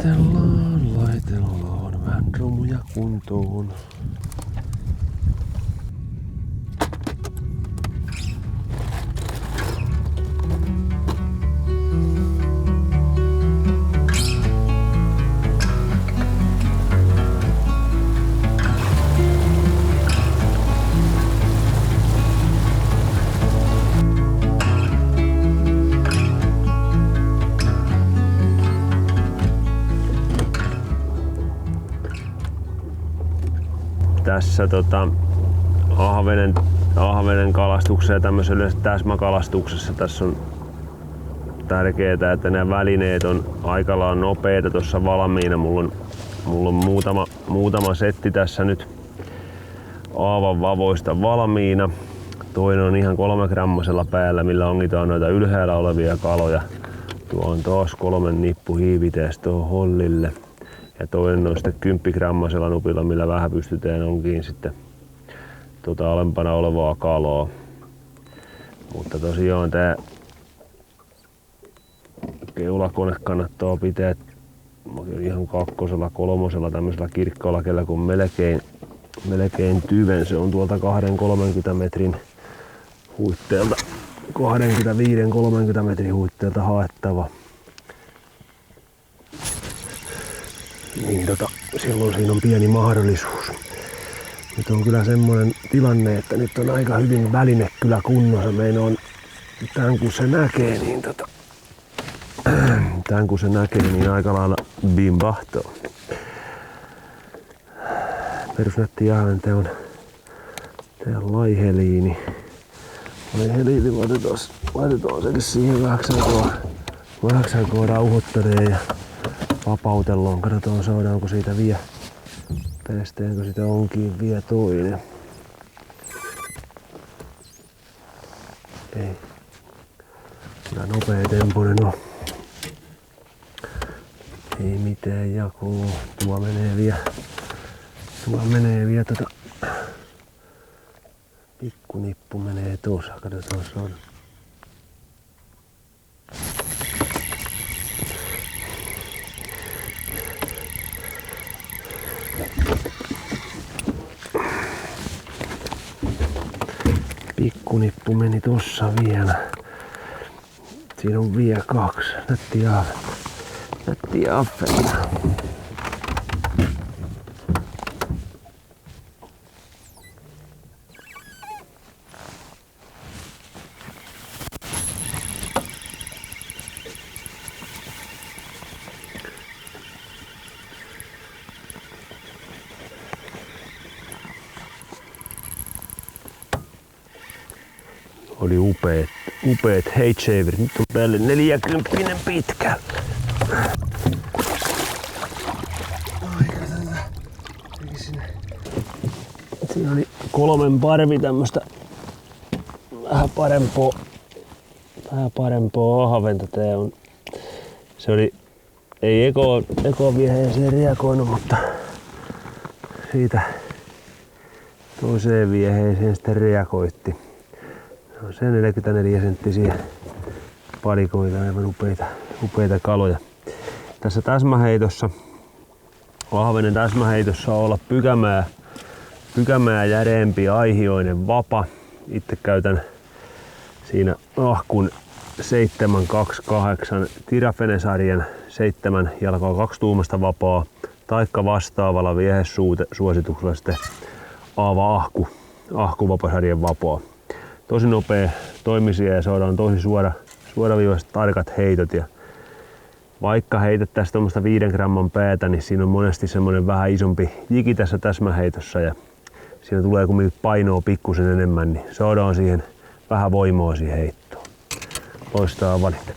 Laitellaan vähän romuja kuntoon. Tässä ahvenen kalastuksessa ja tämmöisessä täsmäkalastuksessa tässä on tärkeää, että nämä välineet on aika lailla nopeita tuossa valmiina. Mulla on muutama setti tässä nyt aavan vavoista valmiina. Toinen on ihan 3 grammasella päällä, millä ongitaan noita ylhäällä olevia kaloja. Tuo on taas 3 nippu hiivitees tuohon hollille. Ja toinen on sitten 10 grammasella nupilla, millä vähän pystytään onkiin sitten alempana olevaa kalaa. Mutta tosiaan tää keulakone kannattaa pitää ihan 2. 3. tämmöisellä kirkkaalla kellä, kun melkein tyven. Se on tuolta 20-30 metrin huitteelta, 25-30 metrin huitteelta haettava. Niin silloin siinä on pieni mahdollisuus. Nyt on kyllä semmoinen tilanne, että nyt on aika hyvin väline kyllä kunnossa. Meidän on tän kun se näkee, niin aika lailla bimpahtoo. Perusnätti jahven, tää on laiheliini. Laiheliini laitetaan se siihen vähäksi aikaa rauhoittelee ja vapautellaan. Katsotaan saadaanko siitä vielä, päästäänkö sitä onkin vielä toinen. Ei. Kyllä nopea tempoinen on. Ei mitään jakoa. Tuo menee vielä pikkunippu menee tuossa. Katsotaan saadaan. Pikkunippu meni tossa vielä. Siinä on vielä 2. Nätti ahventa. Oli upeet heitshaverit. Nyt on päälle 40 pitkä. Siinä oli 3 parvi tämmöstä vähän parempaa ahventa. Se oli, ei eko vieheeseen reagoinut, mutta siitä toiseen vieheeseen sitten reagoitti. Se on 44 senttisiä palikoita, aivan upeita kaloja. Tässä täsmäheitossa, ahvenen täsmäheitossa on olla pykämää järeempi aihioinen vapa. Itse käytän siinä ahkun 728 Tirafene-sarjan 7 jalkaa 2 tuumasta vapaa, taikka vastaavalla viehesuosituksella sitten Aava ahkuvapasarjan vapaa. Tosi nopea toimisia ja saadaan tosi suoraviivaiset tarkat heitot. Ja vaikka heitettäisiin tuommoista 5 gramman päätä, niin siinä on monesti semmoinen vähän isompi jiki tässä täsmäheitossa ja siinä tulee kumminkin painoa pikkusen enemmän, niin saadaan siihen vähän voimaa siihen heittoon. Loistaa valinta.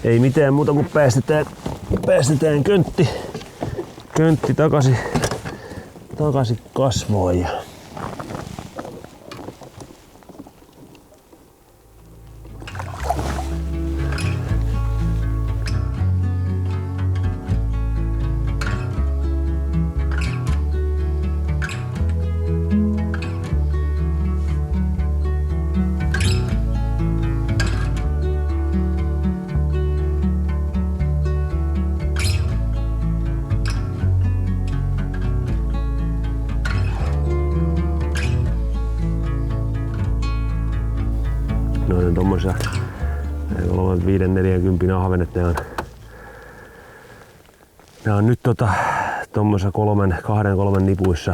Ei mitään muuta kuin päästetään köntti takaisin kasvoon. Ja 35-40 ahvenet. Ne on nyt tuommoisessa 2-3 nipuissa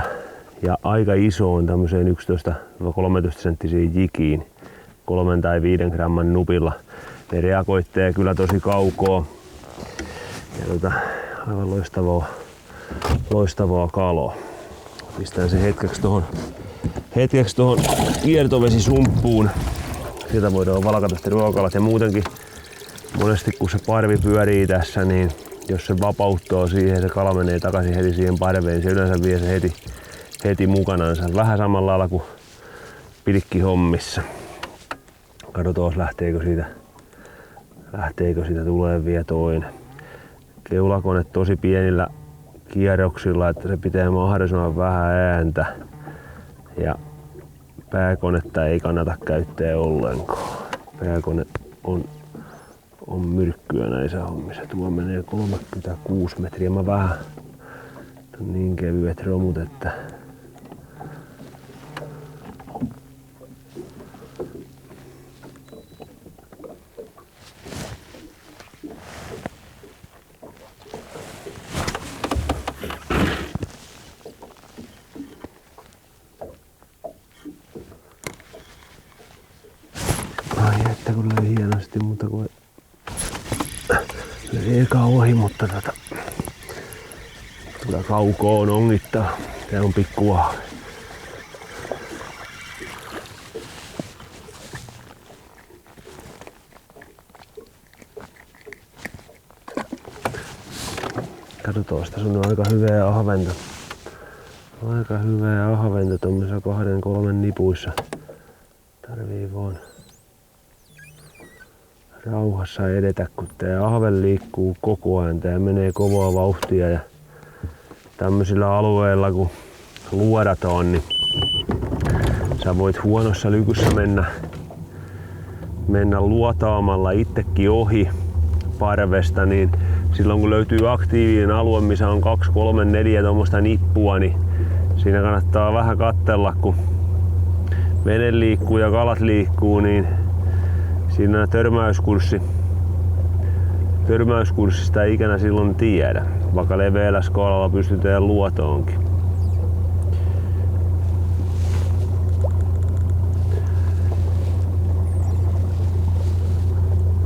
ja aika iso on tämmöiseen 11-13 senttisiin jikiin 3 tai 5 gramman nupilla. Ne reagoittee kyllä tosi kaukoa ja aivan loistavaa kaloa. Pistän se hetkeksi tohon kiertovesisumppuun. Sieltä voidaan valkata sitten ruokalat ja muutenkin monesti kun se parvi pyörii tässä, niin jos se vapauttaa siihen, se kala menee takaisin heti siihen parveen, se yleensä vie se heti mukanansa. Vähän samalla lailla kuin pilkkihommissa. Katsotaan lähteekö siitä tulee vielä toinen. Keulakone tosi pienillä kierroksilla, että se pitää mahdollisimman vähän ääntä. Ja pääkonetta ei kannata käyttää ollenkaan. Pääkone on myrkkyä näissä hommissa. Tuo menee 36 metriä. Mä vähän niin kevyet romut, että kun löi hienosti, mutta kun löi eka ohi, mutta kyllä kaukoon ongittaa. Tää on pikkua. Katsotaan, tässä on aika hyvää ahventa. Aika hyvää ahventa tuommoisessa 2-3 nipuissa. Tarvii vaan rauhassa edetä, kun tää ahven liikkuu koko ajan. Tää menee kovaa vauhtia ja tämmöisillä alueilla kun luodataan, niin sä voit huonossa lykyssä mennä luotaamalla itsekin ohi parvesta, niin silloin kun löytyy aktiivinen alue, missä on 2, 3, 4 tuommoista nippua, niin siinä kannattaa vähän katsella, kun vene liikkuu ja kalat liikkuu, niin siinä törmäyskurssista ei ikänä silloin tiedä, vaikka leveällä skaalalla pystytään luotoonkin.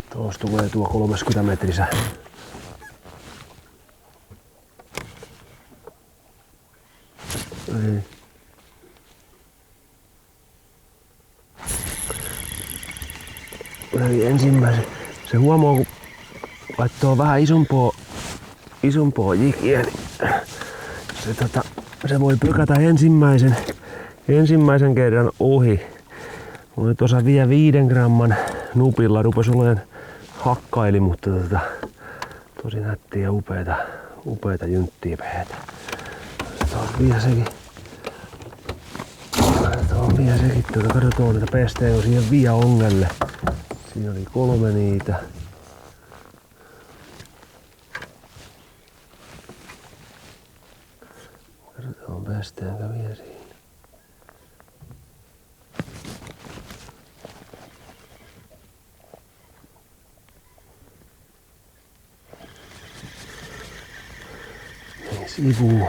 Tuossa tulee tuo 30 metrisä. Ei. Eli ensimmäisen. Se huomaa, kun laittoo vähän isompaa jikiä, niin se voi pökätä ensimmäisen kerran ohi. Oli tuossa vielä 5 gramman nupilla, rupes olemaan hakkaili, mutta tosi nättiä ja upeita jynttiä pehetä. Katsotaan vielä sekin. Katsotaan, että päästäänkö siihen vielä ongelle. Siinä oli 3 niitä. Katsotaan, päästäänkö vielä siihen. Sivuu.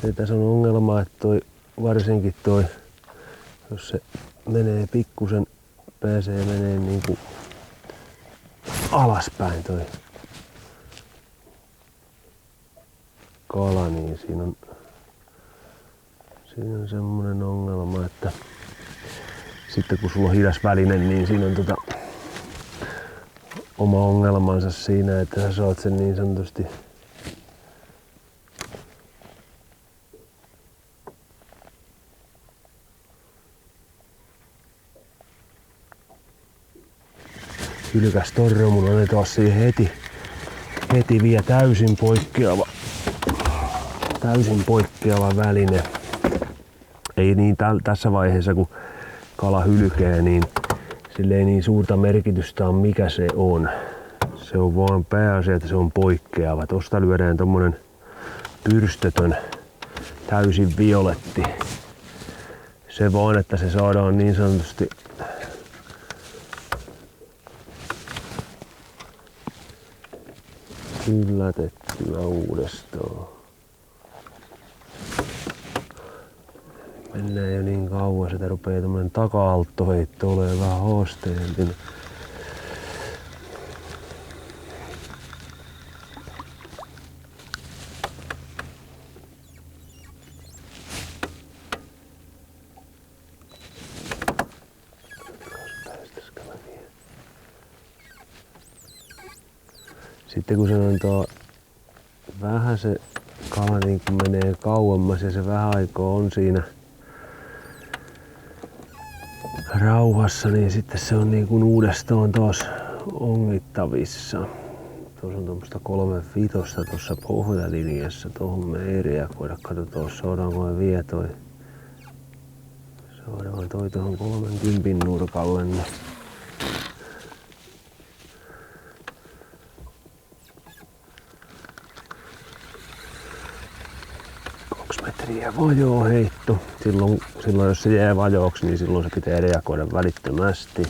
Se tässä on ongelma, että varsinkin jos se menee pikkusen, pääsee menee niinku alaspäin toi kala, niin siinä on semmonen ongelma, että sitten kun sulla on hidas väline, niin siinä on oma ongelmansa siinä, että sä saat sen niin sanotusti hylkäs torro, mun on taas siihen heti vielä täysin poikkeava väline. Ei niin tässä vaiheessa kun kala hylkää, niin sillä ei niin suurta merkitystä on mikä se on. Se on vaan pääasia, että se on poikkeava. Tosta lyödään tommonen pyrstötön täysin violetti. Se vaan, että se saadaan niin sanotusti yllätettyä uudestaan. Mennään jo niin kauas, että rupeaa tämmönen taka-alttoheitto olemaan vähän haasteellisempi. Sitten kun se antaa vähän se kala niin kun menee kauemmas ja se vähän aikaa on siinä rauhassa, niin sitten se on niin kuin uudestaan taas ongittavissa. Tuossa on tuommoista 3 vitosta tuossa pohjalinjassa. Tuohon me ei reagoida. Katsotaan, saadaanko me vie toi. Saadaan toi tuohon 30 nurkalle. Niin 2 metriä vajoo heitto. Silloin jos se jää vajooksi, niin silloin se pitää reagoida välittömästi.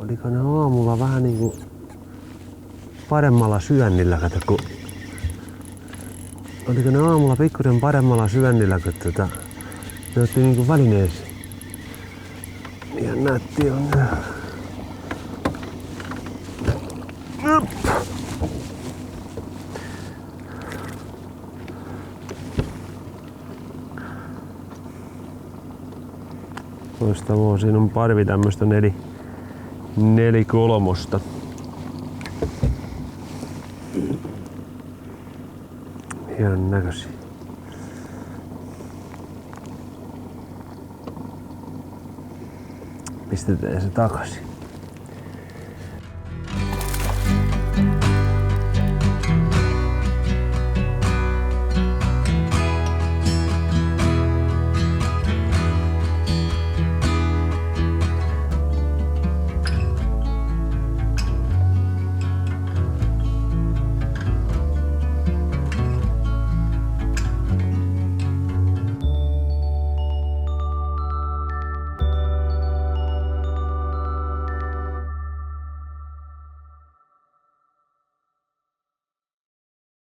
Oliko ne aamulla vähän niinku paremmalla syönnillä, kato kun... Oliko ne aamulla pikkusen paremmalla syönnillä, kun ne otti niinku välineessä. Ihan nätti on. Loistavaa, siinä on parvi tämmöstä 4-3. Hienon näköisiä. Pistetään se takaisin.